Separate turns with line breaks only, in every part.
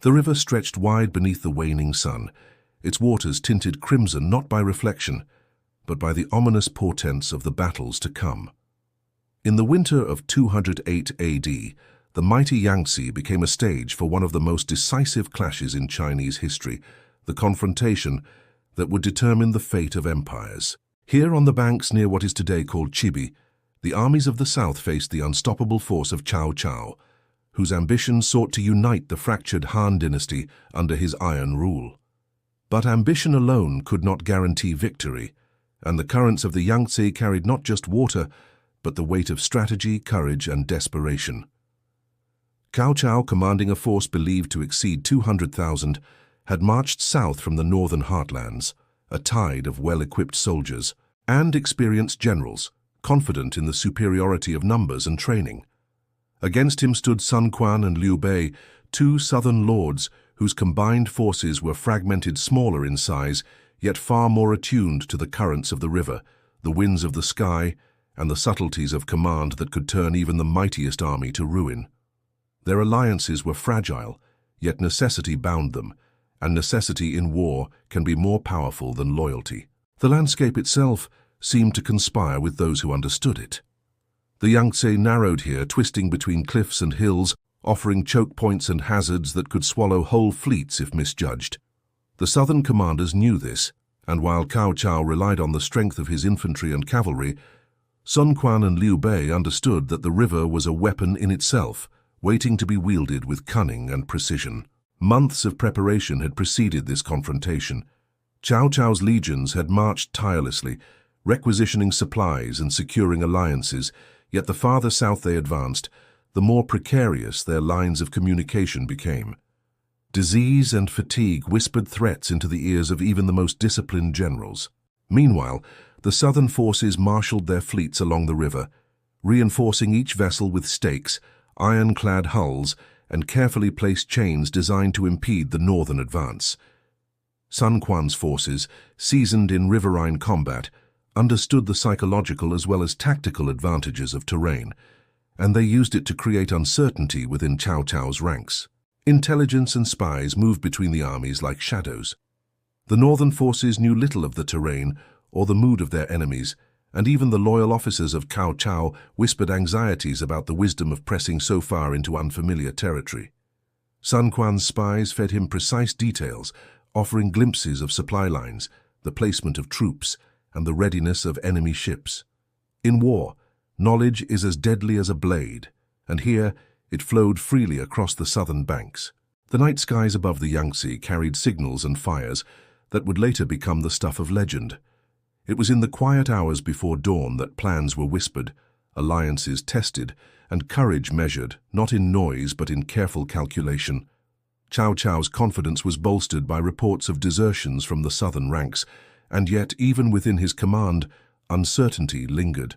The river stretched wide beneath the waning sun, its waters tinted crimson not by reflection, but by the ominous portents of the battles to come. In the winter of 208 AD, the mighty Yangtze became a stage for one of the most decisive clashes in Chinese history, the confrontation that would determine the fate of empires. Here on the banks near what is today called Chibi, the armies of the south faced the unstoppable force of Cao Cao, whose ambition sought to unite the fractured Han dynasty under his iron rule. But ambition alone could not guarantee victory, and the currents of the Yangtze carried not just water, but the weight of strategy, courage, and desperation. Cao Cao, commanding a force believed to exceed 200,000, had marched south from the northern heartlands, a tide of well-equipped soldiers and experienced generals, confident in the superiority of numbers and training. Against him stood Sun Quan and Liu Bei, two southern lords whose combined forces were fragmented smaller in size, yet far more attuned to the currents of the river, the winds of the sky, and the subtleties of command that could turn even the mightiest army to ruin. Their alliances were fragile, yet necessity bound them, and necessity in war can be more powerful than loyalty. The landscape itself seemed to conspire with those who understood it. The Yangtze narrowed here, twisting between cliffs and hills, offering choke points and hazards that could swallow whole fleets if misjudged. The southern commanders knew this, and while Cao Cao relied on the strength of his infantry and cavalry, Sun Quan and Liu Bei understood that the river was a weapon in itself, waiting to be wielded with cunning and precision. Months of preparation had preceded this confrontation. Cao Cao's legions had marched tirelessly, requisitioning supplies and securing alliances, yet the farther south they advanced, the more precarious their lines of communication became. Disease and fatigue whispered threats into the ears of even the most disciplined generals. Meanwhile, the southern forces marshaled their fleets along the river, reinforcing each vessel with stakes, iron-clad hulls, and carefully placed chains designed to impede the northern advance. Sun Quan's forces, seasoned in riverine combat, understood the psychological as well as tactical advantages of terrain, and they used it to create uncertainty within Cao Cao's ranks. Intelligence and spies moved between the armies like shadows. The northern forces knew little of the terrain or the mood of their enemies, and even the loyal officers of Cao Cao whispered anxieties about the wisdom of pressing so far into unfamiliar territory. Sun Quan's spies fed him precise details, offering glimpses of supply lines, the placement of troops, and the readiness of enemy ships. In war, knowledge is as deadly as a blade, and here it flowed freely across the southern banks. The night skies above the Yangtze carried signals and fires that would later become the stuff of legend. It was in the quiet hours before dawn that plans were whispered, alliances tested, and courage measured, not in noise but in careful calculation. Cao Cao's confidence was bolstered by reports of desertions from the southern ranks, and yet, even within his command, uncertainty lingered.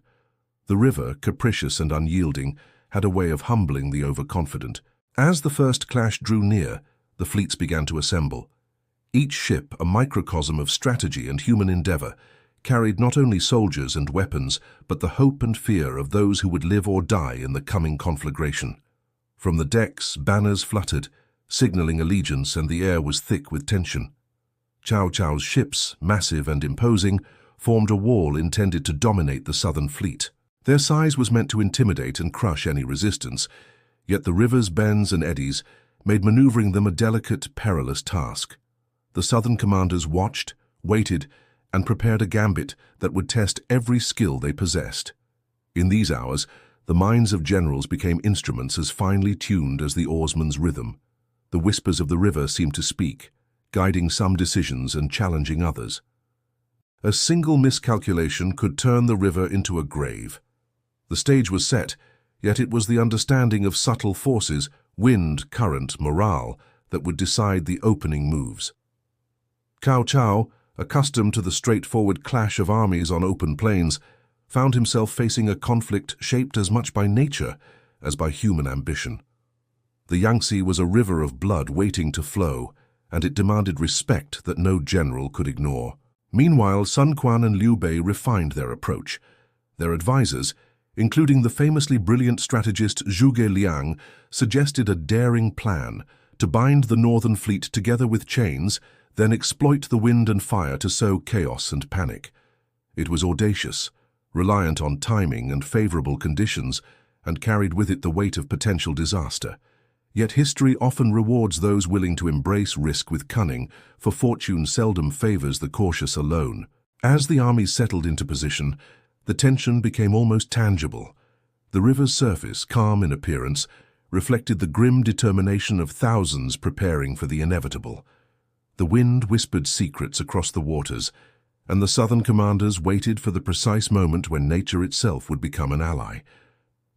The river, capricious and unyielding, had a way of humbling the overconfident. As the first clash drew near, the fleets began to assemble. Each ship, a microcosm of strategy and human endeavor, carried not only soldiers and weapons, but the hope and fear of those who would live or die in the coming conflagration. From the decks, banners fluttered, signaling allegiance, and the air was thick with tension. Cao Cao's ships, massive and imposing, formed a wall intended to dominate the southern fleet. Their size was meant to intimidate and crush any resistance, yet the river's bends and eddies made maneuvering them a delicate, perilous task. The southern commanders watched, waited, and prepared a gambit that would test every skill they possessed. In these hours, the minds of generals became instruments as finely tuned as the oarsman's rhythm. The whispers of the river seemed to speak, guiding some decisions and challenging others. A single miscalculation could turn the river into a grave. The stage was set, yet it was the understanding of subtle forces, wind, current, morale, that would decide the opening moves. Cao Cao, accustomed to the straightforward clash of armies on open plains, found himself facing a conflict shaped as much by nature as by human ambition. The Yangtze was a river of blood waiting to flow, and it demanded respect that no general could ignore. Meanwhile, Sun Quan and Liu Bei refined their approach. Their advisors, including the famously brilliant strategist Zhuge Liang, suggested a daring plan to bind the northern fleet together with chains, then exploit the wind and fire to sow chaos and panic. It was audacious, reliant on timing and favorable conditions, and carried with it the weight of potential disaster. Yet history often rewards those willing to embrace risk with cunning, for fortune seldom favors the cautious alone. As the armies settled into position, the tension became almost tangible. The river's surface, calm in appearance, reflected the grim determination of thousands preparing for the inevitable. The wind whispered secrets across the waters, and the southern commanders waited for the precise moment when nature itself would become an ally.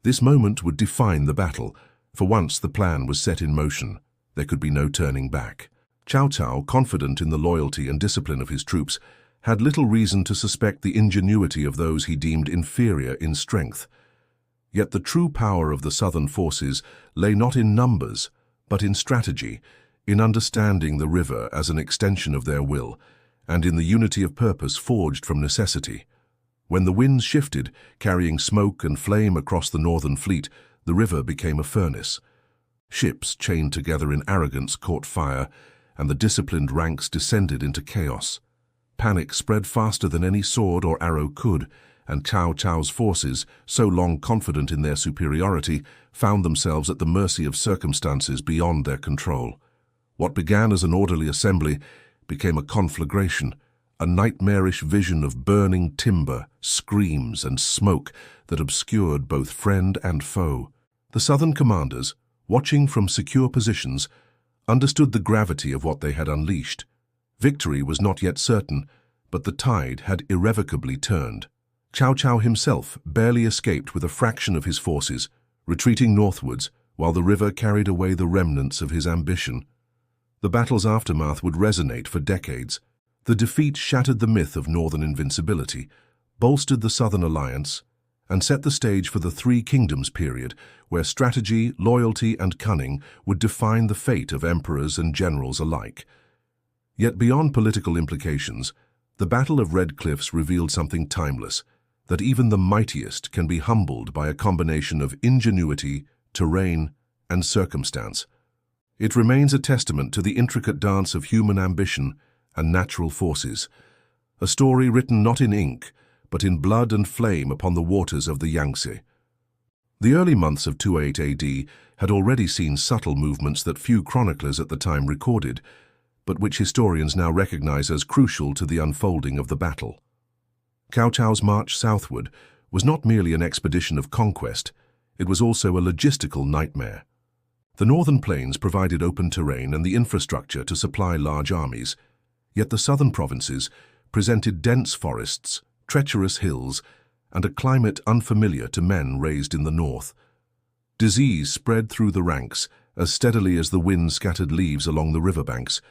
This moment would define the battle, for once the plan was set in motion, there could be no turning back. Cao Cao, confident in the loyalty and discipline of his troops, had little reason to suspect the ingenuity of those he deemed inferior in strength. Yet the true power of the southern forces lay not in numbers, but in strategy, in understanding the river as an extension of their will, and in the unity of purpose forged from necessity. When the winds shifted, carrying smoke and flame across the northern fleet, the river became a furnace. Ships chained together in arrogance caught fire, and the disciplined ranks descended into chaos. Panic spread faster than any sword or arrow could, and Cao Cao's forces, so long confident in their superiority, found themselves at the mercy of circumstances beyond their control. What began as an orderly assembly became a conflagration, a nightmarish vision of burning timber, screams, and smoke that obscured both friend and foe. The southern commanders, watching from secure positions, understood the gravity of what they had unleashed. Victory was not yet certain, but the tide had irrevocably turned. Cao Cao himself barely escaped with a fraction of his forces, retreating northwards while the river carried away the remnants of his ambition. The battle's aftermath would resonate for decades. The defeat shattered the myth of northern invincibility, bolstered the southern alliance, and set the stage for the Three Kingdoms period, where strategy, loyalty, and cunning would define the fate of emperors and generals alike. Yet beyond political implications, the Battle of Red Cliffs revealed something timeless, that even the mightiest can be humbled by a combination of ingenuity, terrain, and circumstance. It remains a testament to the intricate dance of human ambition and natural forces, a story written not in ink, but in blood and flame upon the waters of the Yangtze. The early months of 28 AD had already seen subtle movements that few chroniclers at the time recorded, but which historians now recognize as crucial to the unfolding of the battle. Cao Cao's march southward was not merely an expedition of conquest, it was also a logistical nightmare. The northern plains provided open terrain and the infrastructure to supply large armies, yet the southern provinces presented dense forests, treacherous hills, and a climate unfamiliar to men raised in the north. Disease spread through the ranks as steadily as the wind scattered leaves along the riverbanks,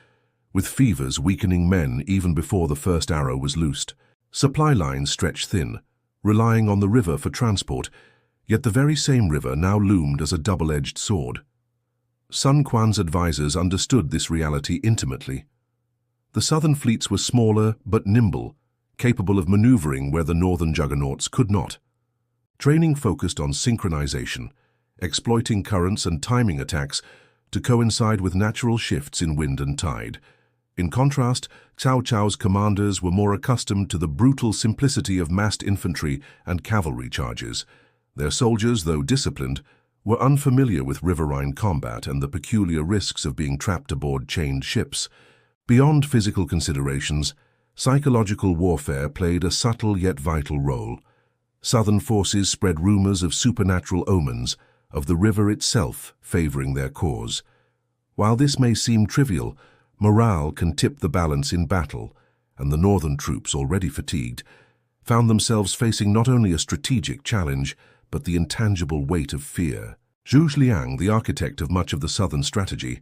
with fevers weakening men even before the first arrow was loosed. Supply lines stretched thin, relying on the river for transport, yet the very same river now loomed as a double-edged sword. Sun Quan's advisors understood this reality intimately. The southern fleets were smaller but nimble, capable of maneuvering where the northern juggernauts could not. Training focused on synchronization, exploiting currents and timing attacks to coincide with natural shifts in wind and tide. In contrast, Cao Cao's commanders were more accustomed to the brutal simplicity of massed infantry and cavalry charges. Their soldiers, though disciplined, were unfamiliar with riverine combat and the peculiar risks of being trapped aboard chained ships. Beyond physical considerations, psychological warfare played a subtle yet vital role. Southern forces spread rumors of supernatural omens, of the river itself favoring their cause. While this may seem trivial, morale can tip the balance in battle, and the northern troops, already fatigued, found themselves facing not only a strategic challenge, but the intangible weight of fear. Zhu Liang, the architect of much of the southern strategy,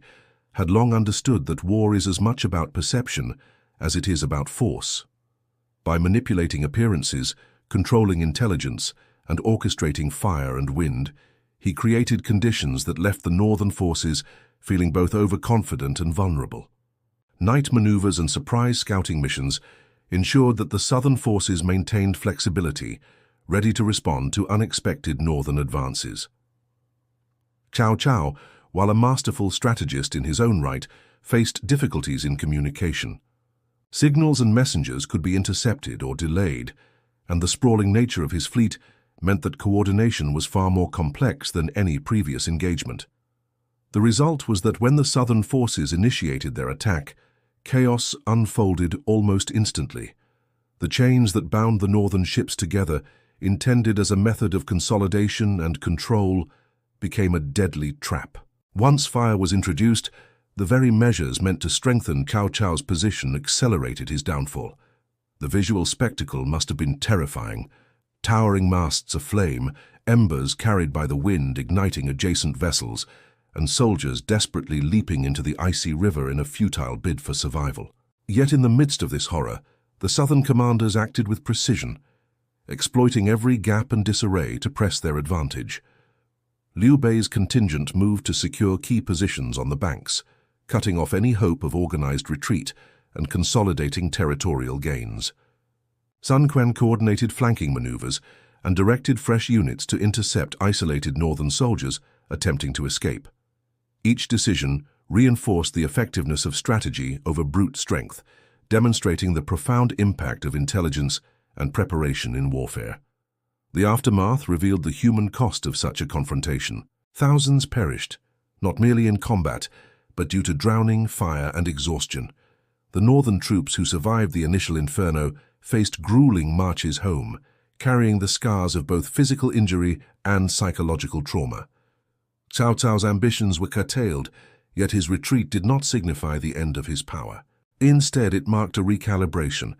had long understood that war is as much about perception as it is about force. By manipulating appearances, controlling intelligence, and orchestrating fire and wind, he created conditions that left the northern forces feeling both overconfident and vulnerable. Night maneuvers and surprise scouting missions ensured that the southern forces maintained flexibility, ready to respond to unexpected northern advances. Cao Cao while a masterful strategist in his own right faced difficulties in communication. Signals and messengers could be intercepted or delayed, and the sprawling nature of his fleet meant that coordination was far more complex than any previous engagement. The result was that when the southern forces initiated their attack, chaos unfolded almost instantly. The chains that bound the northern ships together, intended as a method of consolidation and control, became a deadly trap. Once fire was introduced, the very measures meant to strengthen Cao Cao's position accelerated his downfall. The visual spectacle must have been terrifying. Towering masts aflame, embers carried by the wind igniting adjacent vessels, and soldiers desperately leaping into the icy river in a futile bid for survival. Yet in the midst of this horror, the southern commanders acted with precision, exploiting every gap and disarray to press their advantage. Liu Bei's contingent moved to secure key positions on the banks, cutting off any hope of organized retreat and consolidating territorial gains. Sun Quan coordinated flanking maneuvers and directed fresh units to intercept isolated northern soldiers attempting to escape. Each decision reinforced the effectiveness of strategy over brute strength, demonstrating the profound impact of intelligence and preparation in warfare. The aftermath revealed the human cost of such a confrontation. Thousands perished, not merely in combat, but due to drowning, fire, and exhaustion. The northern troops who survived the initial inferno faced grueling marches home, carrying the scars of both physical injury and psychological trauma. Cao Cao's ambitions were curtailed, yet his retreat did not signify the end of his power. Instead, it marked a recalibration,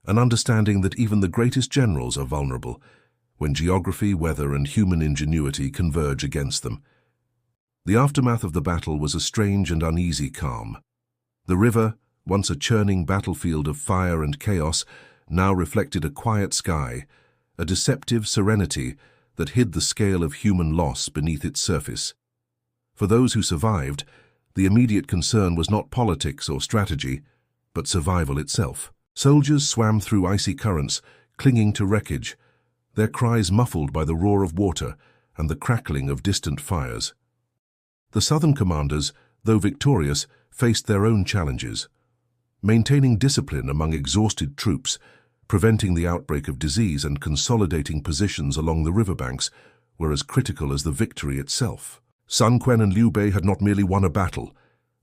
an understanding that even the greatest generals are vulnerable when geography, weather, and human ingenuity converge against them. The aftermath of the battle was a strange and uneasy calm. The river, once a churning battlefield of fire and chaos, now reflected a quiet sky, a deceptive serenity that hid the scale of human loss beneath its surface. For those who survived, the immediate concern was not politics or strategy, but survival itself. Soldiers swam through icy currents, clinging to wreckage, their cries muffled by the roar of water and the crackling of distant fires. The southern commanders, though victorious, faced their own challenges. Maintaining discipline among exhausted troops, preventing the outbreak of disease, and consolidating positions along the riverbanks were as critical as the victory itself. Sun Quan and Liu Bei had not merely won a battle,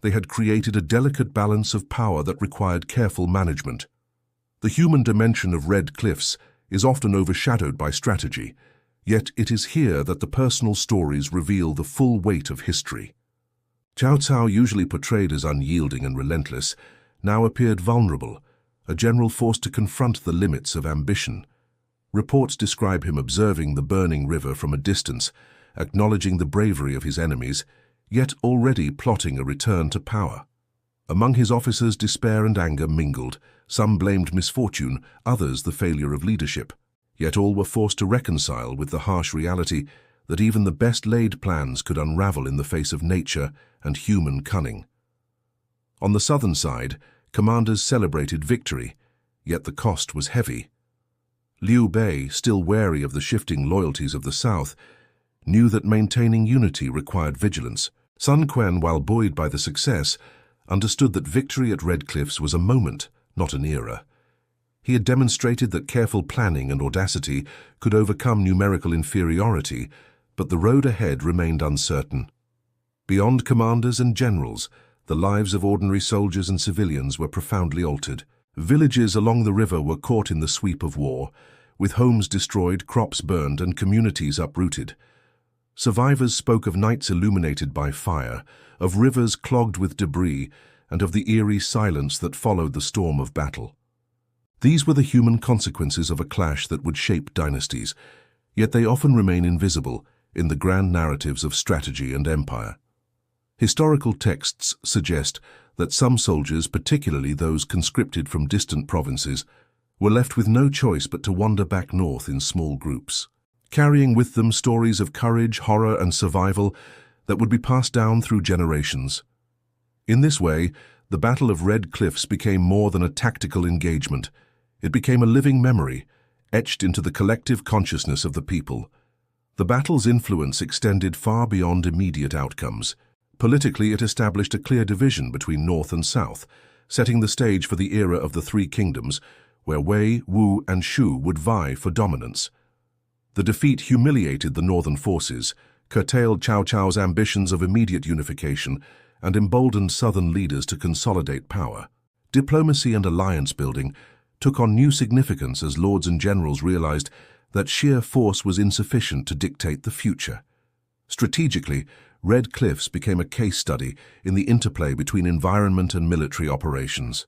they had created a delicate balance of power that required careful management. The human dimension of Red Cliffs is often overshadowed by strategy, yet it is here that the personal stories reveal the full weight of history. Cao Cao, usually portrayed as unyielding and relentless, now appeared vulnerable, a general forced to confront the limits of ambition. Reports describe him observing the burning river from a distance, acknowledging the bravery of his enemies, yet already plotting a return to power. Among his officers, despair and anger mingled. Some blamed misfortune, others the failure of leadership. Yet all were forced to reconcile with the harsh reality that even the best-laid plans could unravel in the face of nature and human cunning. On the southern side, commanders celebrated victory, yet the cost was heavy. Liu Bei, still wary of the shifting loyalties of the south, knew that maintaining unity required vigilance. Sun Quan, while buoyed by the success, understood that victory at Red Cliffs was a moment, not an era. He had demonstrated that careful planning and audacity could overcome numerical inferiority, but the road ahead remained uncertain. Beyond commanders and generals, the lives of ordinary soldiers and civilians were profoundly altered. Villages along the river were caught in the sweep of war, with homes destroyed, crops burned, and communities uprooted. Survivors spoke of nights illuminated by fire, of rivers clogged with debris, and of the eerie silence that followed the storm of battle. These were the human consequences of a clash that would shape dynasties, yet they often remain invisible in the grand narratives of strategy and empire. Historical texts suggest that some soldiers, particularly those conscripted from distant provinces, were left with no choice but to wander back north in small groups, carrying with them stories of courage, horror, and survival that would be passed down through generations. In this way, the Battle of Red Cliffs became more than a tactical engagement. It became a living memory, etched into the collective consciousness of the people. The battle's influence extended far beyond immediate outcomes. Politically, it established a clear division between North and South, setting the stage for the era of the Three Kingdoms, where Wei, Wu, and Shu would vie for dominance. The defeat humiliated the northern forces, curtailed Cao Cao's ambitions of immediate unification, and emboldened southern leaders to consolidate power. Diplomacy and alliance building took on new significance as lords and generals realized that sheer force was insufficient to dictate the future. Strategically, Red Cliffs became a case study in the interplay between environment and military operations.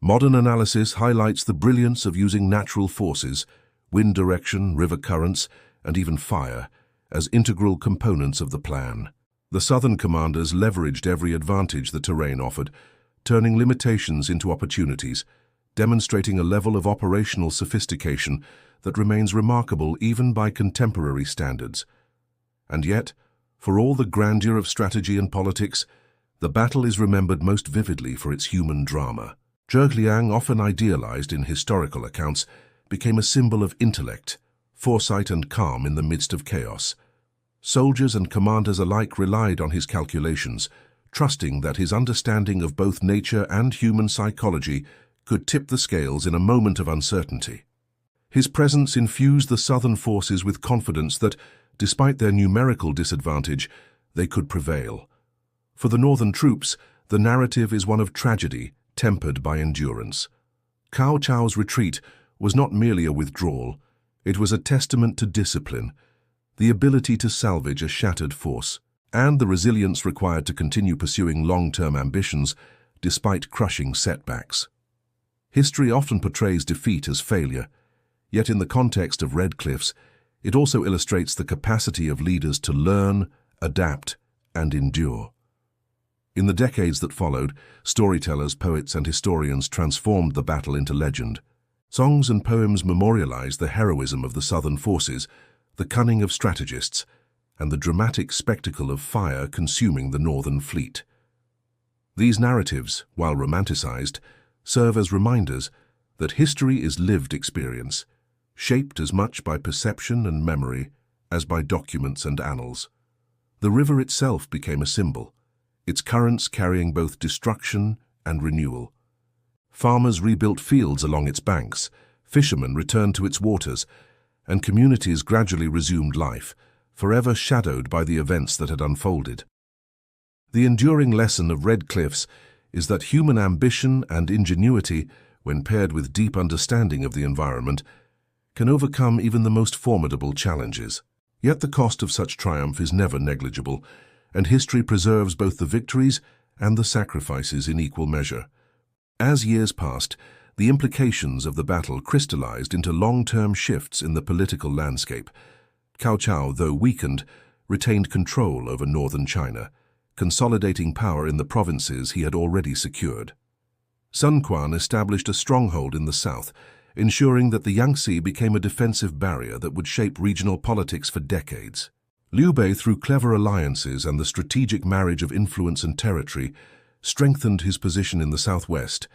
Modern analysis highlights the brilliance of using natural forces, wind direction, river currents, and even fire, as integral components of the plan. The southern commanders leveraged every advantage the terrain offered, turning limitations into opportunities, demonstrating a level of operational sophistication that remains remarkable even by contemporary standards. And yet, for all the grandeur of strategy and politics, the battle is remembered most vividly for its human drama. Zhegliang, often idealized in historical accounts, became a symbol of intellect, foresight, and calm in the midst of chaos. Soldiers and commanders alike relied on his calculations, trusting that his understanding of both nature and human psychology could tip the scales in a moment of uncertainty. His presence infused the southern forces with confidence that, despite their numerical disadvantage, they could prevail. For the northern troops, the narrative is one of tragedy, tempered by endurance. Cao Cao's retreat was not merely a withdrawal, it was a testament to discipline, the ability to salvage a shattered force, and the resilience required to continue pursuing long-term ambitions despite crushing setbacks. History often portrays defeat as failure, yet in the context of Red Cliffs, it also illustrates the capacity of leaders to learn, adapt, and endure. In the decades that followed, storytellers, poets, and historians transformed the battle into legend. Songs and poems memorialized the heroism of the southern forces, the cunning of strategists, and the dramatic spectacle of fire consuming the northern fleet. These narratives, while romanticized, serve as reminders that history is lived experience, shaped as much by perception and memory as by documents and annals. The river itself became a symbol, its currents carrying both destruction and renewal. Farmers rebuilt fields along its banks, fishermen returned to its waters, and communities gradually resumed life, forever shadowed by the events that had unfolded. The enduring lesson of Red Cliffs is that human ambition and ingenuity, when paired with deep understanding of the environment, can overcome even the most formidable challenges. Yet the cost of such triumph is never negligible, and history preserves both the victories and the sacrifices in equal measure. As years passed, the implications of the battle crystallized into long-term shifts in the political landscape. Cao Cao, though weakened, retained control over northern China, consolidating power in the provinces he had already secured. Sun Quan established a stronghold in the south, ensuring that the Yangtze became a defensive barrier that would shape regional politics for decades. Liu Bei, through clever alliances and the strategic marriage of influence and territory, strengthened his position in the southwest,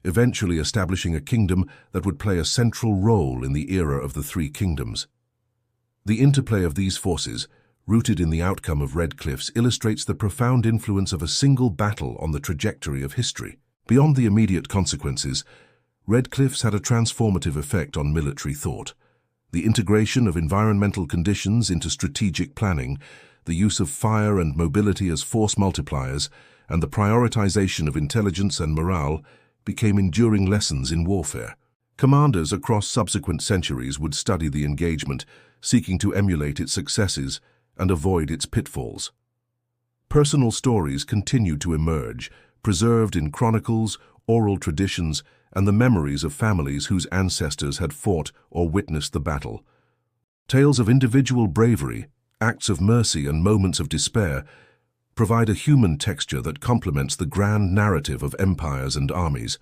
eventually establishing a kingdom that would play a central role in the era of the Three Kingdoms. The interplay of these forces, rooted in the outcome of Red Cliffs, illustrates the profound influence of a single battle on the trajectory of history. Beyond the immediate consequences, Red Cliffs had a transformative effect on military thought. The integration of environmental conditions into strategic planning, the use of fire and mobility as force multipliers, and the prioritization of intelligence and morale became enduring lessons in warfare. Commanders across subsequent centuries would study the engagement, seeking to emulate its successes and avoid its pitfalls. Personal stories continued to emerge, preserved in chronicles, oral traditions, and the memories of families whose ancestors had fought or witnessed the battle. Tales of individual bravery, acts of mercy, and moments of despair provide a human texture that complements the grand narrative of empires and armies.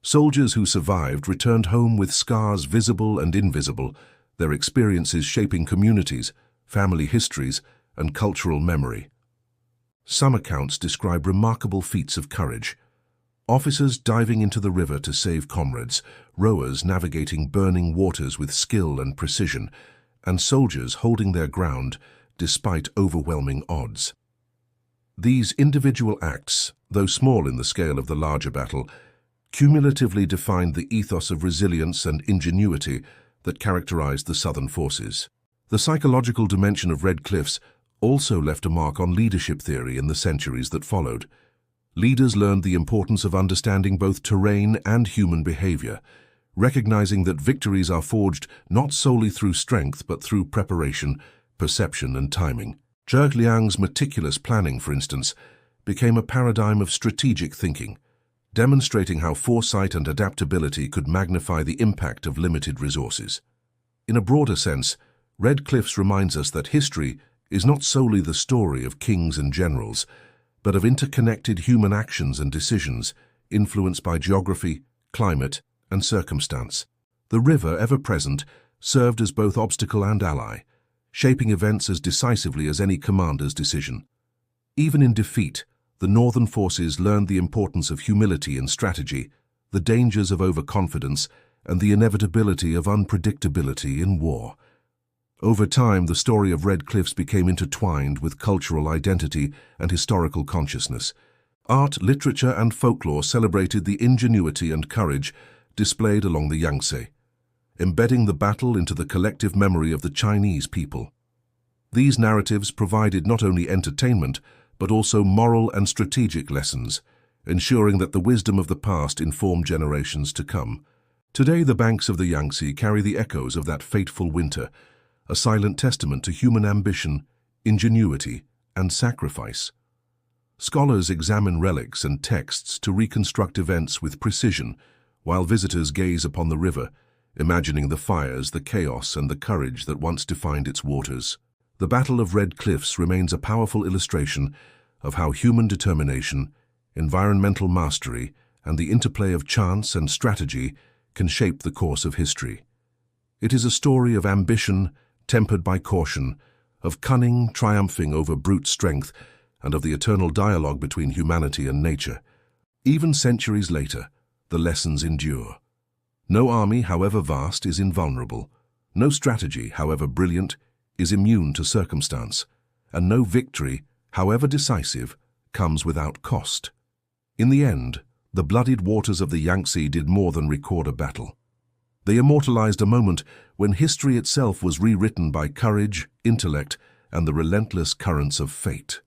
Soldiers who survived returned home with scars visible and invisible, their experiences shaping communities, family histories, and cultural memory. Some accounts describe remarkable feats of courage. Officers diving into the river to save comrades, rowers navigating burning waters with skill and precision, and soldiers holding their ground despite overwhelming odds. These individual acts, though small in the scale of the larger battle, cumulatively defined the ethos of resilience and ingenuity that characterized the Southern forces. The psychological dimension of Red Cliffs also left a mark on leadership theory in the centuries that followed. Leaders learned the importance of understanding both terrain and human behavior, recognizing that victories are forged not solely through strength but through preparation, perception, and timing. Zhuge Liang's meticulous planning, for instance, became a paradigm of strategic thinking, demonstrating how foresight and adaptability could magnify the impact of limited resources. In a broader sense, Red Cliffs reminds us that history is not solely the story of kings and generals, but of interconnected human actions and decisions influenced by geography, climate, and circumstance. The river, ever present, served as both obstacle and ally, shaping events as decisively as any commander's decision. Even in defeat, the northern forces learned the importance of humility and strategy, the dangers of overconfidence, and the inevitability of unpredictability in war. Over time, the story of Red Cliffs became intertwined with cultural identity and historical consciousness. Art, literature, and folklore celebrated the ingenuity and courage displayed along the Yangtze, embedding the battle into the collective memory of the Chinese people. These narratives provided not only entertainment, but also moral and strategic lessons, ensuring that the wisdom of the past informed generations to come. Today, the banks of the Yangtze carry the echoes of that fateful winter, a silent testament to human ambition, ingenuity, and sacrifice. Scholars examine relics and texts to reconstruct events with precision, while visitors gaze upon the river, imagining the fires, the chaos, and the courage that once defined its waters. The Battle of Red Cliffs remains a powerful illustration of how human determination, environmental mastery, and the interplay of chance and strategy can shape the course of history. It is a story of ambition tempered by caution, of cunning triumphing over brute strength, and of the eternal dialogue between humanity and nature. Even centuries later, the lessons endure. No army, however vast, is invulnerable. No strategy, however brilliant, is immune to circumstance. And no victory, however decisive, comes without cost. In the end, the bloodied waters of the Yangtze did more than record a battle. They immortalized a moment when history itself was rewritten by courage, intellect, and the relentless currents of fate.